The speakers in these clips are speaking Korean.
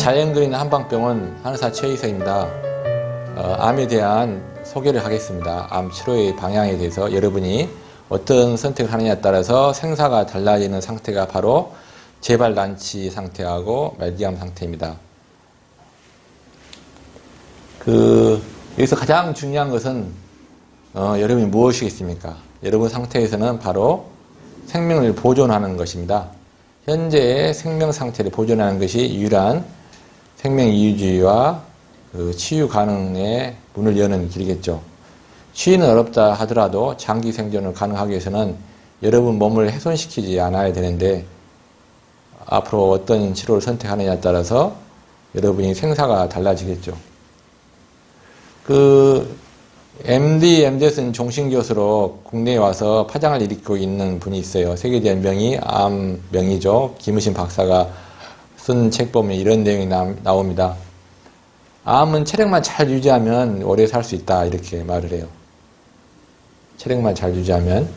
자연그린 한방병원 한의사 최희석입니다. 암에 대한 소개를 하겠습니다. 암 치료의 방향에 대해서 여러분이 어떤 선택을 하느냐에 따라서 생사가 달라지는 상태가 바로 재발난치 상태하고 말기암 상태입니다. 여기서 가장 중요한 것은 여러분이 무엇이겠습니까? 여러분 상태에서는 바로 생명을 보존하는 것입니다. 현재의 생명 상태를 보존하는 것이 유일한 생명 이유주의와 치유 가능의 문을 여는 길이겠죠. 치유는 어렵다 하더라도 장기 생존을 가능하기 위해서는 여러분 몸을 훼손시키지 않아야 되는데 앞으로 어떤 치료를 선택하느냐에 따라서 여러분이 생사가 달라지겠죠. MD, MDS는 종신교수로 국내에 와서 파장을 일으키고 있는 분이 있어요. 세계적인 명의, 암명의죠. 김우신 박사가 쓴 책 보면 이런 내용이 나옵니다. 암은 체력만 잘 유지하면 오래 살 수 있다 이렇게 말을 해요. 체력만 잘 유지하면.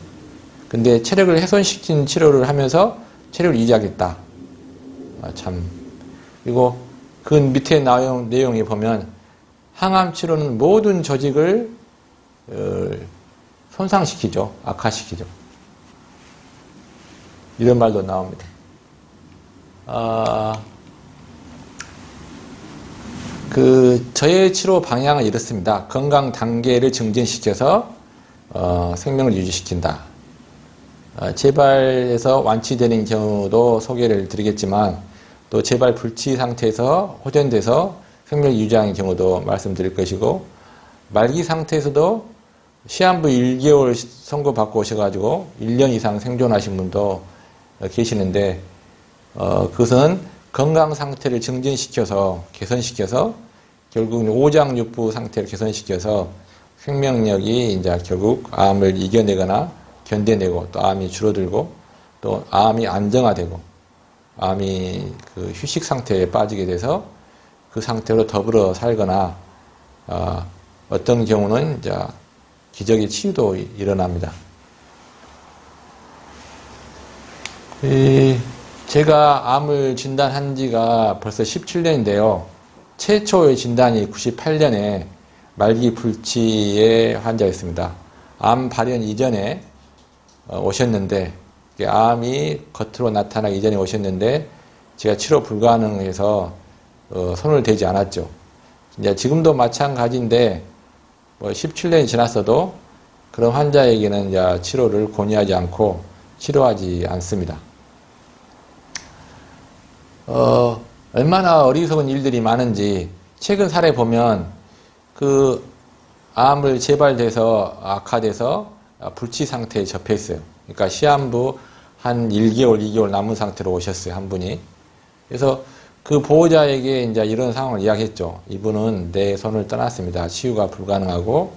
근데 체력을 훼손시킨 치료를 하면서 체력을 유지하겠다. 그리고 그 밑에 내용에 보면 항암 치료는 모든 조직을 손상시키죠. 악화시키죠. 이런 말도 나옵니다. 저의 치료 방향은 이렇습니다. 건강 단계를 증진시켜서 생명을 유지시킨다. 재발에서 완치되는 경우도 소개를 드리겠지만 또 재발 불치 상태에서 호전돼서 생명을 유지하는 경우도 말씀드릴 것이고 말기 상태에서도 시한부 1개월 선고받고 오셔가지고 1년 이상 생존하신 분도 계시는데 그것은 건강 상태를 증진시켜서 개선시켜서 결국 오장육부 상태를 개선시켜서 생명력이 이제 결국 암을 이겨내거나 견뎌내고 또 암이 줄어들고 또 암이 안정화되고 암이 휴식 상태에 빠지게 돼서 그 상태로 더불어 살거나 어떤 경우는 이제 기적의 치유도 일어납니다. 제가 암을 진단한 지가 벌써 17년인데요. 최초의 진단이 98년에 말기 불치의 환자였습니다. 암 발현 이전에 오셨는데 암이 겉으로 나타나기 이전에 오셨는데 제가 치료 불가능해서 손을 대지 않았죠. 이제 지금도 마찬가지인데 17년이 지났어도 그런 환자에게는 이제 치료를 권유하지 않고 치료하지 않습니다. 얼마나 어리석은 일들이 많은지 최근 사례 보면 암을 재발돼서 악화돼서 불치 상태에 접해 있어요. 그러니까 시한부 한 1개월, 2개월 남은 상태로 오셨어요. 한 분이. 그래서 그 보호자에게 이제 이런 상황을 이야기했죠. 이분은 내 손을 떠났습니다. 치유가 불가능하고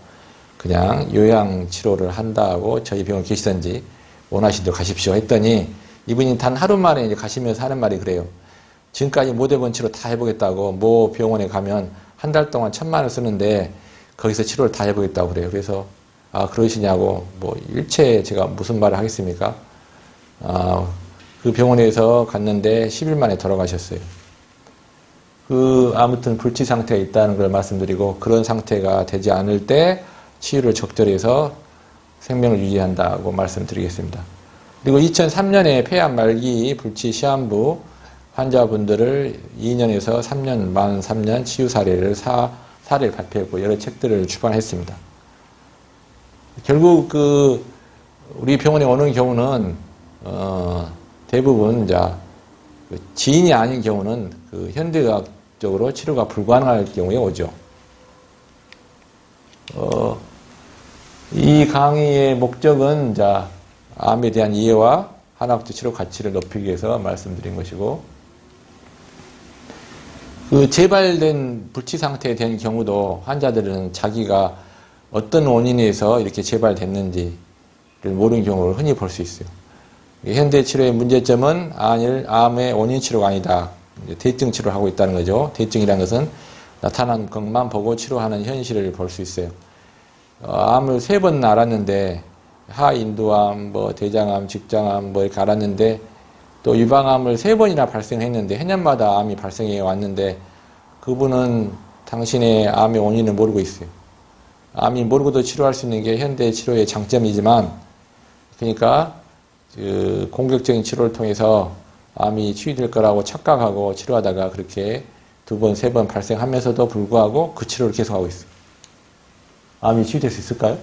그냥 요양 치료를 한다고 저희 병원 계시던지 원하신 대로 가십시오 했더니 이분이 단 하루 만에 이제 가시면서 하는 말이 그래요. 지금까지 못 해본 치료 다 해보겠다고 모 병원에 가면 한 달 동안 1,000만 원 쓰는데 거기서 치료를 다 해보겠다고 그래요. 그래서 그러시냐고 일체 제가 무슨 말을 하겠습니까? 그 병원에서 갔는데 10일 만에 돌아가셨어요. 아무튼 불치 상태가 있다는 걸 말씀드리고 그런 상태가 되지 않을 때 치유를 적절히 해서 생명을 유지한다고 말씀드리겠습니다. 그리고 2003년에 폐암 말기 불치 시한부 환자분들을 2년에서 3년, 43년 치유 사례를 발표했고 여러 책들을 출판했습니다. 결국 우리 병원에 오는 경우는 대부분 이제 지인이 아닌 경우는 현대의학적으로 치료가 불가능할 경우에 오죠. 이 강의의 목적은 이제 암에 대한 이해와 한의학적 치료 가치를 높이기 위해서 말씀드린 것이고 재발된 불치 상태에 된 경우도 환자들은 자기가 어떤 원인에서 이렇게 재발됐는지를 모르는 경우를 흔히 볼 수 있어요. 현대 치료의 문제점은 암의 원인 치료가 아니다. 대증 치료를 하고 있다는 거죠. 대증이라는 것은 나타난 것만 보고 치료하는 현실을 볼 수 있어요. 암을 3번 알았는데 하인두암, 대장암, 직장암 이렇게 알았는데 또 유방암을 3번이나 발생했는데 해년마다 암이 발생해 왔는데 그분은 당신의 암의 원인을 모르고 있어요. 암이 모르고도 치료할 수 있는 게 현대 치료의 장점이지만 그러니까 그 공격적인 치료를 통해서 암이 치유될 거라고 착각하고 치료하다가 그렇게 2번, 3번 발생하면서도 불구하고 그 치료를 계속하고 있어요. 암이 치유될 수 있을까요?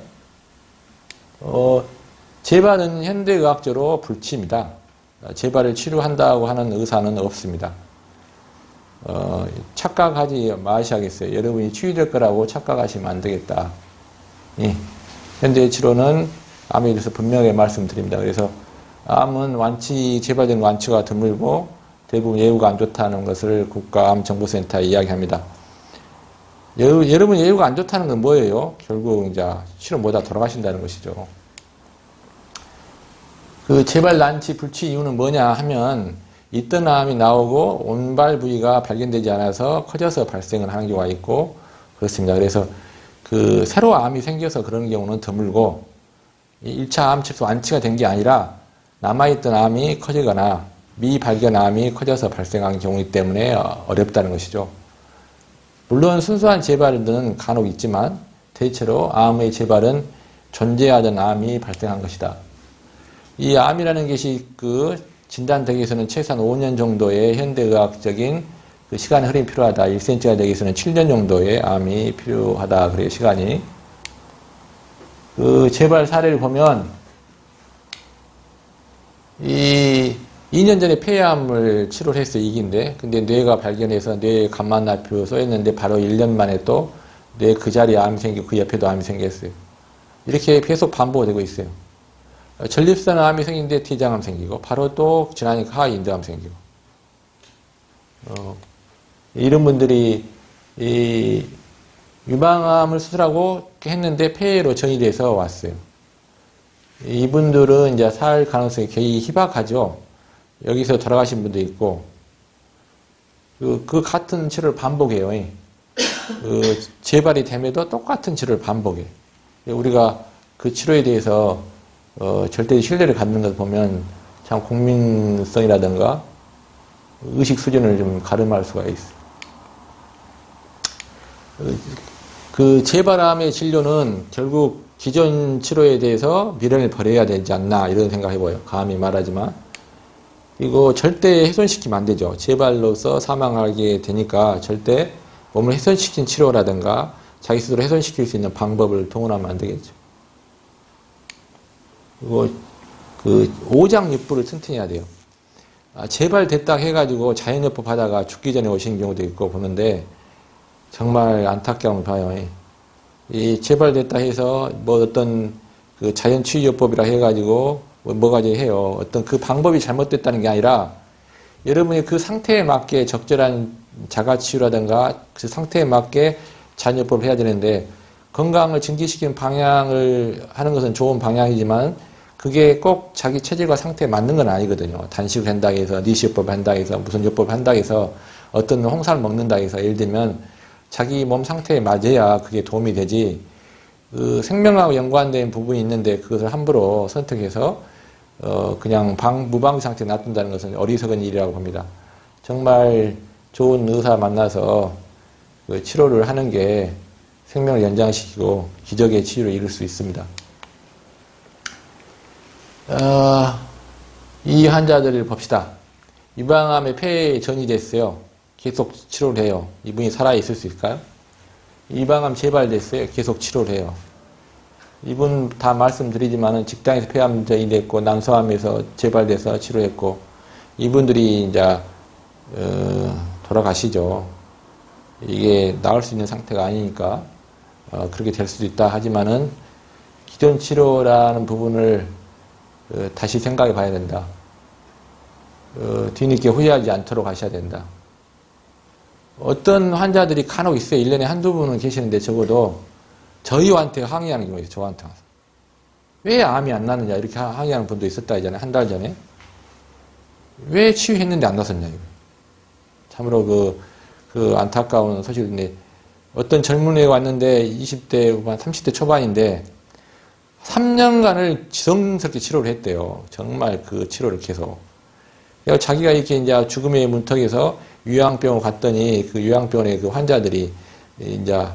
재발은 현대의학적으로 불치입니다. 재발을 치료한다고 하는 의사는 없습니다. 착각하지 마셔야겠어요. 여러분이 치유될 거라고 착각하시면 안 되겠다. 예. 현대 치료는 암에 대해서 분명하게 말씀드립니다. 그래서 암은 재발된 완치가 드물고 대부분 예후가 안 좋다는 것을 국가암정보센터에 이야기합니다. 여러분 예후가 안 좋다는 건 뭐예요? 결국 이제 치료 못하다 돌아가신다는 것이죠. 그 재발 난치 불치 이유는 뭐냐 하면 있던 암이 나오고 온발 부위가 발견되지 않아서 커져서 발생을 하는 경우가 있고 그렇습니다. 그래서 그 새로 암이 생겨서 그런 경우는 드물고 1차 암 치료에서 완치가 된 게 아니라 남아있던 암이 커지거나 미발견 암이 커져서 발생한 경우이기 때문에 어렵다는 것이죠. 물론 순수한 재발은 간혹 있지만 대체로 암의 재발은 존재하던 암이 발생한 것이다. 이 암이라는 것이 그 진단되기 위해서는 최소한 5년 정도의 현대의학적인 그 시간의 흐름이 필요하다. 1cm가 되기 위해서는 7년 정도의 암이 필요하다. 그래요, 시간이. 그 재발 사례를 보면 이 2년 전에 폐암을 치료를 했어요. 이기인데. 근데 뇌가 발견해서 뇌에 감마나표 쏘였는데 바로 1년 만에 또 뇌 그 자리에 암이 생기고 그 옆에도 암이 생겼어요. 이렇게 계속 반복되고 있어요. 전립선 암이 생기는데 대장암 생기고 바로 또 지나니까 하인대암 생기고 이런 분들이 이 유방암을 수술하고 했는데 폐로 전이돼서 왔어요. 이분들은 이제 살 가능성이 거의 희박하죠. 여기서 돌아가신 분도 있고 그 같은 치료를 반복해요. 그 재발이 됨에도 똑같은 치료를 반복해. 우리가 그 치료에 대해서 절대 신뢰를 갖는 것 보면 참 국민성이라든가 의식 수준을 좀 가름할 수가 있어요. 그 재발암의 진료는 결국 기존 치료에 대해서 미련을 버려야 되지 않나 이런 생각해봐요. 감히 말하지만 이거 절대 훼손시키면 안 되죠. 재발로서 사망하게 되니까 절대 몸을 훼손시킨 치료라든가 자기 스스로 훼손시킬 수 있는 방법을 동원하면 안 되겠죠. 그리고 그 오장육부를 튼튼해야 돼요. 재발됐다 해가지고 자연요법 하다가 죽기 전에 오신 경우도 있고 보는데 정말 안타까운 봐요. 이 재발됐다 해서 뭐 어떤 그 자연치유요법이라 해가지고 뭐가지 해요. 어떤 그 방법이 잘못됐다는 게 아니라 여러분이 그 상태에 맞게 적절한 자가치유라든가 그 상태에 맞게 자연요법을 해야 되는데 건강을 증진시키는 방향을 하는 것은 좋은 방향이지만 그게 꼭 자기 체질과 상태에 맞는 건 아니거든요. 단식을 한다 해서 니시요법을 한다 해서 무슨 요법을 한다 해서 어떤 홍삼을 먹는다 해서 예를 들면 자기 몸 상태에 맞아야 그게 도움이 되지 그 생명하고 연관된 부분이 있는데 그것을 함부로 선택해서 그냥 무방비 상태에 놔둔다는 것은 어리석은 일이라고 봅니다. 정말 좋은 의사 만나서 그 치료를 하는 게 생명을 연장시키고 기적의 치유를 이룰 수 있습니다. 이 환자들을 봅시다. 유방암에 폐에 전이 됐어요. 계속 치료를 해요. 이분이 살아있을 수 있을까요? 유방암 재발됐어요. 계속 치료를 해요. 이분 다 말씀드리지만은 직장에서 폐암전이 됐고 난소암에서 재발돼서 치료했고 이분들이 이제 돌아가시죠. 이게 나을 수 있는 상태가 아니니까 그렇게 될 수도 있다 하지만은 기존 치료라는 부분을 다시 생각해 봐야 된다. 뒤늦게 후회하지 않도록 하셔야 된다. 어떤 환자들이 간혹 있어요. 1년에 한두 분은 계시는데 적어도 저희한테 항의하는 경우가 있어요. 저한테 와서. 왜 암이 안 나느냐 이렇게 항의하는 분도 있었다 하잖아요. 한 달 전에. 왜 치유했는데 안 났었냐 이거. 참으로 그 안타까운 소식인데 어떤 젊은 애가 왔는데 20대 후반 30대 초반인데 3년간을 지성스럽게 치료를 했대요. 정말 그 치료를 계속. 자기가 이렇게 이제 죽음의 문턱에서 요양병원 갔더니 그 요양병원의 그 환자들이 이제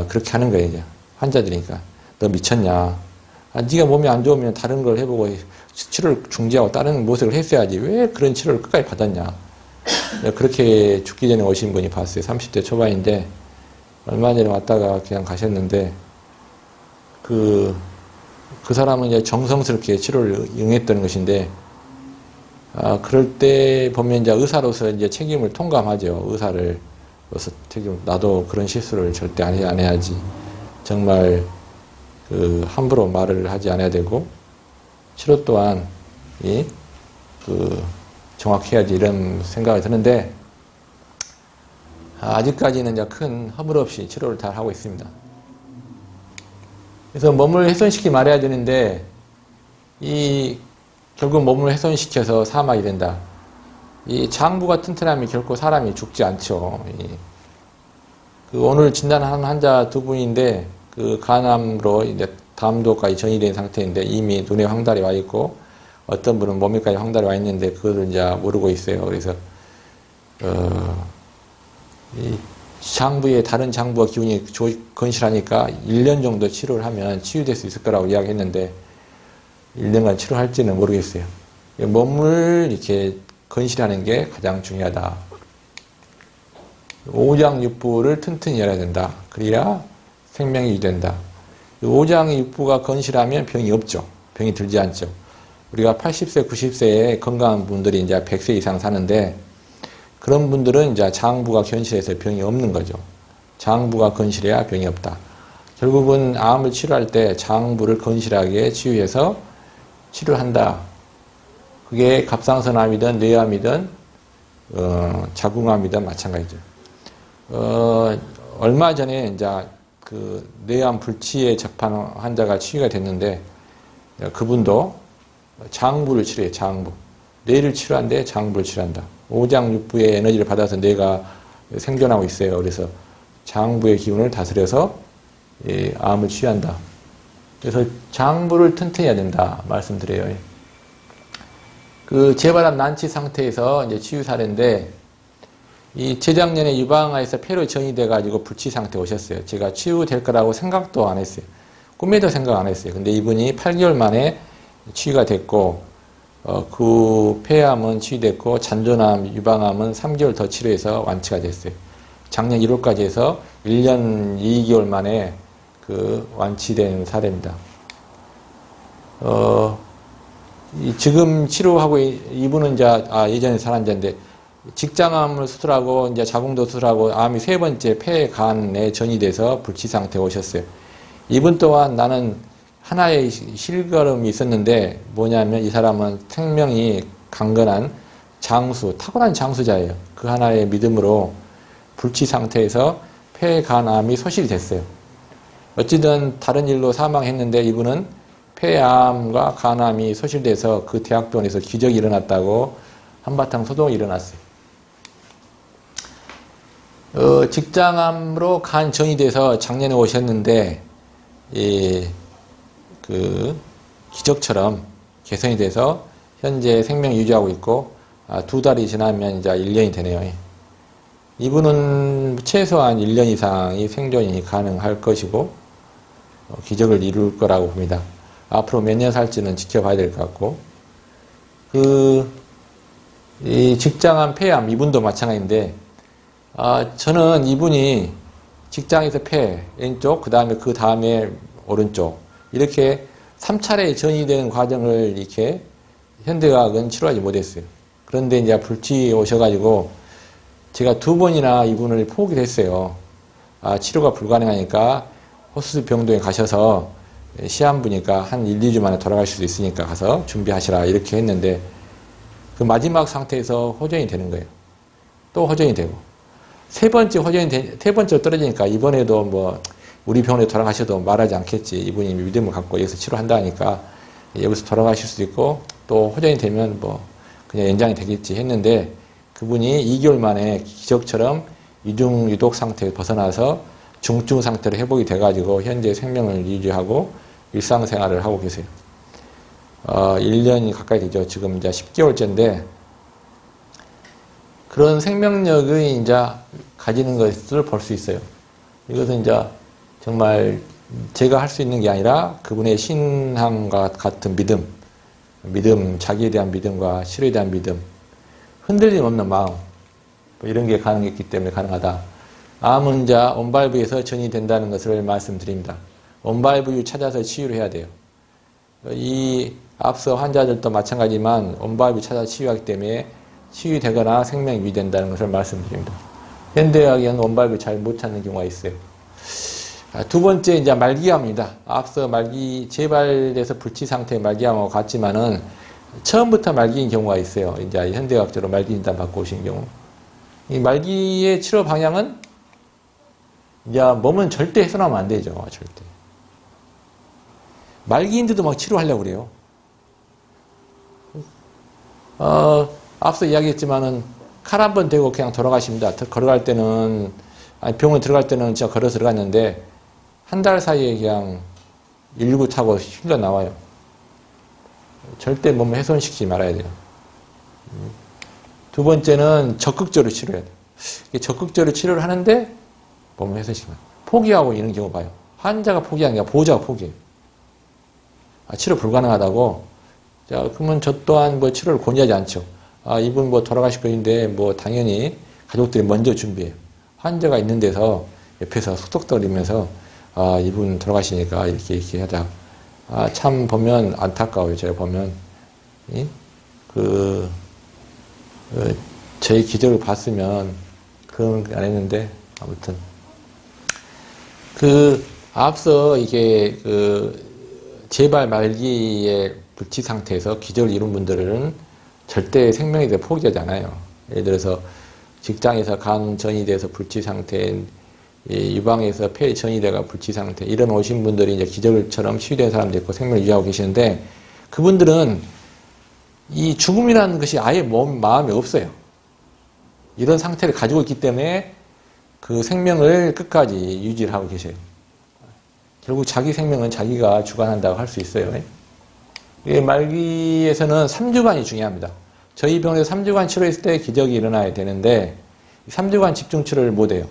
그렇게 하는 거예요. 이제 환자들이니까 너 미쳤냐? 네가 몸이 안 좋으면 다른 걸 해보고 치료를 중지하고 다른 모색을 했어야지 왜 그런 치료를 끝까지 받았냐? 그렇게 죽기 전에 오신 분이 봤어요. 30대 초반인데 얼마 전에 왔다가 그냥 가셨는데 그 사람은 이제 정성스럽게 치료를 응했던 것인데 그럴 때 보면 이제 의사로서 이제 책임을 통감하죠. 의사로서 나도 그런 실수를 절대 안 해야지. 정말 함부로 말을 하지 않아야 되고 치료 또한 정확해야지 이런 생각이 드는데 아직까지는 이제 큰 허물 없이 치료를 잘 하고 있습니다. 그래서 몸을 훼손시키지 말아야 되는데 결국 몸을 훼손시켜서 사망이 된다. 이 장부가 튼튼하면 결코 사람이 죽지 않죠. 오늘 진단한 환자 두 분인데 간암으로 이제 담도까지 전이된 상태인데 이미 눈에 황달이 와 있고 어떤 분은 몸에까지 황달이 와 있는데 그거를 이제 모르고 있어요. 그래서 이 장부에 다른 장부와 기운이 건실하니까 1년 정도 치료를 하면 치유될 수 있을 거라고 이야기했는데 1년간 치료할지는 모르겠어요. 몸을 이렇게 건실하는 게 가장 중요하다. 오장육부를 튼튼히 열어야 된다. 그래야 생명이 유지된다. 오장육부가 건실하면 병이 없죠. 병이 들지 않죠. 우리가 80세, 90세에 건강한 분들이 이제 100세 이상 사는데 그런 분들은 이제 장부가 건실해서 병이 없는 거죠. 장부가 건실해야 병이 없다. 결국은 암을 치료할 때 장부를 건실하게 치유해서 치료한다. 그게 갑상선암이든 뇌암이든 자궁암이든 마찬가지죠. 얼마 전에 이제 뇌암 불치에 접한 환자가 치유가 됐는데 그분도 장부를 치료해요. 장부. 뇌를 치료한데 장부를 치료한다. 오장육부의 에너지를 받아서 뇌가 생존하고 있어요. 그래서 장부의 기운을 다스려서 암을 치유한다. 그래서 장부를 튼튼히 해야 된다 말씀드려요. 재발암 난치 상태에서 이제 치유 사례인데 재작년에 유방암에서 폐로 전이돼 가지고 불치 상태 오셨어요. 제가 치유될 거라고 생각도 안 했어요. 꿈에도 생각 안 했어요. 근데 이분이 8개월 만에 치유가 됐고 그 폐암은 치유됐고 잔존암, 유방암은 3개월 더 치료해서 완치가 됐어요. 작년 1월까지 해서 1년 2개월 만에 완치된 사례입니다. 지금 치료하고 이분은 이제 예전에 산환자인데 직장암을 수술하고 이제 자궁도 수술하고 암이 3번째 폐, 간에 전이돼서 불치 상태에 오셨어요. 이분 또한 나는 하나의 실걸음이 있었는데 뭐냐면 이 사람은 생명이 강건한 장수, 타고난 장수자예요. 그 하나의 믿음으로 불치 상태에서 폐, 간, 암이 소실이 됐어요. 어찌든 다른 일로 사망했는데 이분은 폐암과 간암이 소실돼서 그 대학병원에서 기적이 일어났다고 한바탕 소동이 일어났어요. 직장암으로 간 전이돼서 작년에 오셨는데 기적처럼 개선이 돼서 현재 생명 유지하고 있고 2달이 지나면 이제 1년이 되네요. 이분은 최소한 1년 이상이 생존이 가능할 것이고 기적을 이룰 거라고 봅니다. 앞으로 몇 년 살지는 지켜봐야 될 것 같고 이 직장암, 폐암 이분도 마찬가지인데 저는 이분이 직장에서 폐 왼쪽 그 다음에 오른쪽 이렇게 3차례 전이되는 과정을 이렇게 현대과학은 치료하지 못했어요. 그런데 이제 불치 오셔가지고 제가 2번이나 이분을 포기를 했어요. 치료가 불가능하니까 호수스 병동에 가셔서 시한 부니까 한 1, 2주 만에 돌아가실 수 있으니까 가서 준비하시라 이렇게 했는데 그 마지막 상태에서 호전이 되는 거예요. 또 호전이 되고 세 번째로 떨어지니까 이번에도 뭐 우리 병원에 돌아가셔도 말하지 않겠지. 이분이 믿음을 갖고 여기서 치료한다 하니까 여기서 돌아가실 수도 있고 또 호전이 되면 뭐 그냥 연장이 되겠지 했는데 그분이 2개월 만에 기적처럼 이중 유독 상태에서 벗어나서 중증 상태로 회복이 돼가지고 현재 생명을 유지하고 일상생활을 하고 계세요. 1년이 가까이 되죠. 지금 이제 10개월째인데 그런 생명력을 이제 가지는 것을 볼 수 있어요. 이것은 이제 정말 제가 할 수 있는 게 아니라 그분의 신앙과 같은 믿음, 자기에 대한 믿음과 실에 대한 믿음, 흔들림 없는 마음, 뭐 이런 게 가능했기 때문에 가능하다. 암은 이제 온발부에서 전이 된다는 것을 말씀드립니다. 온발부유 찾아서 치유를 해야 돼요. 이 앞서 환자들도 마찬가지지만 온발부 찾아 치유하기 때문에 치유되거나 생명이 유지된다는 것을 말씀드립니다. 현대의학에는 온발부 잘 못 찾는 경우가 있어요. 두 번째 이제 말기암입니다. 앞서 재발돼서 불치 상태의 말기암하고 같지만은 처음부터 말기인 경우가 있어요. 이제 현대의학적으로 말기 진단 받고 오신 경우. 이 말기의 치료 방향은 이제 몸은 절대 훼손하면 안 되죠. 절대. 말기인데도 막 치료하려고 그래요. 앞서 이야기했지만은 칼 한 번 대고 그냥 돌아가십니다. 걸어갈 때는, 아니 병원 들어갈 때는 진짜 걸어서 들어갔는데 한 달 사이에 그냥 119 타고 힐러 나와요. 절대 몸을 훼손시키지 말아야 돼요. 두 번째는 적극적으로 치료해야 돼요. 적극적으로 치료를 하는데 몸을 훼손시키면 포기하고 이런 경우 봐요. 환자가 포기하는 게 아니라 보호자가 포기해요. 치료 불가능하다고. 자, 그러면 저 또한 뭐 치료를 권유하지 않죠. 이분 뭐 돌아가실 분인데 뭐 당연히 가족들이 먼저 준비해요. 환자가 있는 데서 옆에서 속닥거리면서 이분 돌아가시니까 이렇게 하자. 참 보면 안타까워요. 제가 보면 저희 기적을 봤으면 그런 게 안 했는데 아무튼 앞서 이게 재발 말기의 불치 상태에서 기적을 이룬 분들은 절대 생명에 대해 포기하지 않아요. 예를 들어서 직장에서 간 전이 돼서 불치 상태, 유방에서 폐 전이 돼가 불치 상태, 이런 오신 분들이 이제 기적을처럼 치유된 사람도 있고 생명을 유지하고 계시는데 그분들은 이 죽음이라는 것이 아예 마음에 없어요. 이런 상태를 가지고 있기 때문에 그 생명을 끝까지 유지를 하고 계셔요. 결국 자기 생명은 자기가 주관한다고 할 수 있어요. 말기에서는 3주간이 중요합니다. 저희 병원에서 3주간 치료했을 때 기적이 일어나야 되는데 3주간 집중 치료를 못해요.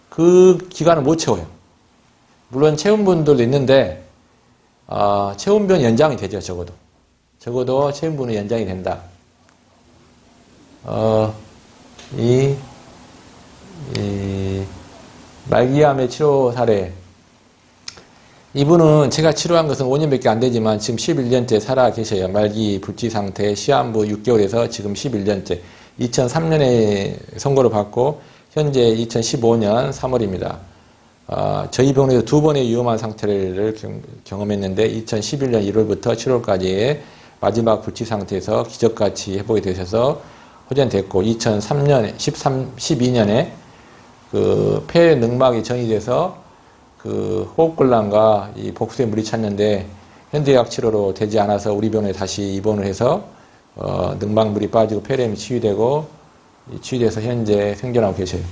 그 기간을 못 채워요. 물론 채운 분들도 있는데 채운 분 연장이 되죠. 적어도 채운 분은 연장이 된다. 이 말기암의 치료 사례, 이분은 제가 치료한 것은 5년밖에 안 되지만 지금 11년째 살아 계셔요. 말기 불치 상태, 시한부 6개월에서 지금 11년째. 2003년에 선고를 받고 현재 2015년 3월입니다. 저희 병원에서 두 번의 위험한 상태를 경험했는데 2011년 1월부터 7월까지의 마지막 불치 상태에서 기적같이 회복이 되셔서 호전됐고 2003년, 12년에 폐 능막이 전이 돼서 호흡곤란과 이 복수에 물이 찼는데 현대의학 치료로 되지 않아서 우리 병원에 다시 입원을 해서 능막물이 빠지고 폐렴이 치유되고 치유돼서 현재 생존하고 계셔요.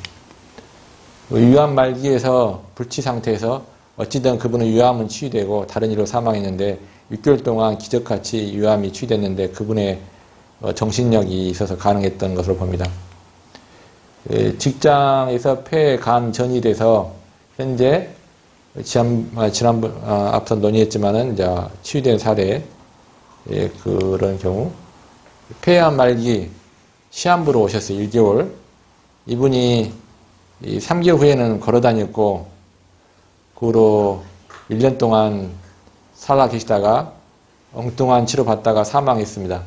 유암 말기에서 불치 상태에서 어찌든 그분은 유암은 치유되고 다른 일로 사망했는데 6개월 동안 기적같이 유암이 치유됐는데 그분의 정신력이 있어서 가능했던 것으로 봅니다. 직장에서 폐 간 전이 돼서 현재 지난번 앞서 논의했지만은 이제 치유된 사례, 그런 경우 폐암 말기 시한부로 오셨어요. 1개월. 이분이 3개월 후에는 걸어 다녔고 그 후로 1년 동안 살아 계시다가 엉뚱한 치료 받다가 사망했습니다.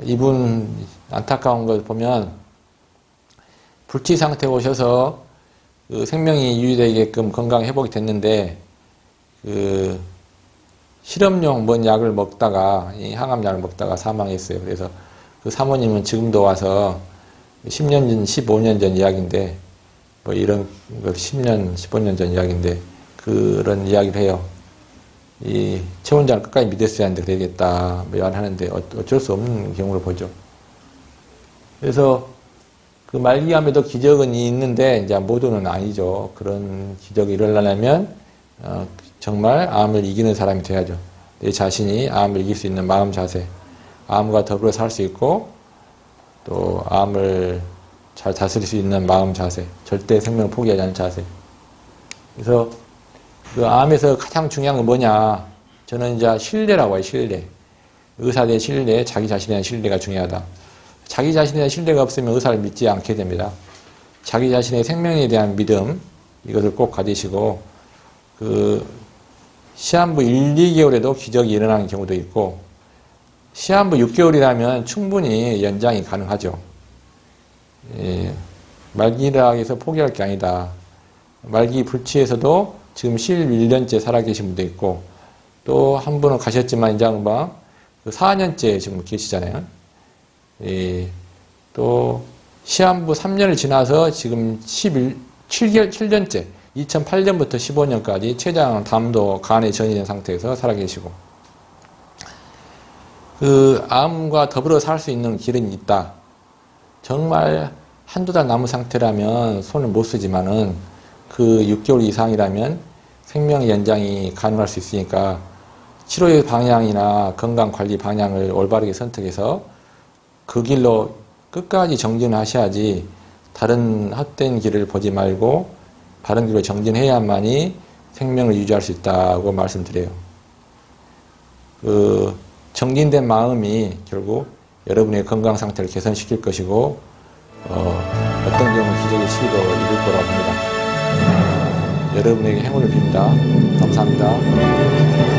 이분 안타까운 걸 보면 불치 상태에 오셔서 생명이 유지되게끔 건강 회복이 됐는데 실험용 뭔 약을 먹다가 항암약을 먹다가 사망했어요. 그래서 그 사모님은 지금도 와서 10년 전, 15년 전 이야기인데 뭐 이런 거 10년, 15년 전 이야기인데 그런 이야기를 해요. 이 최원장을 끝까지 믿었어야 하는데 그래야겠다 뭐 하는데 어쩔 수 없는 경우를 보죠. 그래서 그 말기암에도 기적은 있는데 이제 모두는 아니죠. 그런 기적이 일어나려면 정말 암을 이기는 사람이 돼야죠. 내 자신이 암을 이길 수 있는 마음 자세, 암과 더불어 살 수 있고 또 암을 잘 다스릴 수 있는 마음 자세, 절대 생명을 포기하지 않는 자세. 그래서 그 암에서 가장 중요한 건 뭐냐? 저는 이제 신뢰라고 해요, 신뢰. 의사에 대한 신뢰, 자기 자신에 대한 신뢰가 중요하다. 자기 자신에 대한 신뢰가 없으면 의사를 믿지 않게 됩니다. 자기 자신의 생명에 대한 믿음, 이것을 꼭 가지시고, 그, 시한부 1, 2개월에도 기적이 일어나는 경우도 있고, 시한부 6개월이라면 충분히 연장이 가능하죠. 예, 말기락에서 포기할 게 아니다. 말기 불치에서도 지금 11년째 살아계신 분도 있고, 또 한 분은 가셨지만 이제 금방 그 4년째 지금 계시잖아요. 예, 또 시한부 3년을 지나서 지금 7년째 2008년부터 15년까지 췌장, 담도, 간에 전이된 상태에서 살아계시고, 그 암과 더불어 살 수 있는 길은 있다. 정말 한두 달 남은 상태라면 손을 못 쓰지만은 그 6개월 이상이라면 생명 연장이 가능할 수 있으니까 치료의 방향이나 건강관리 방향을 올바르게 선택해서 그 길로 끝까지 정진하셔야지, 다른 헛된 길을 보지 말고 바른 길로 정진해야만이 생명을 유지할 수 있다고 말씀드려요. 그 정진된 마음이 결국 여러분의 건강 상태를 개선시킬 것이고, 어떤 경우 기적의 시기도 이룰 거라고 봅니다. 여러분에게 행운을 빕니다. 감사합니다.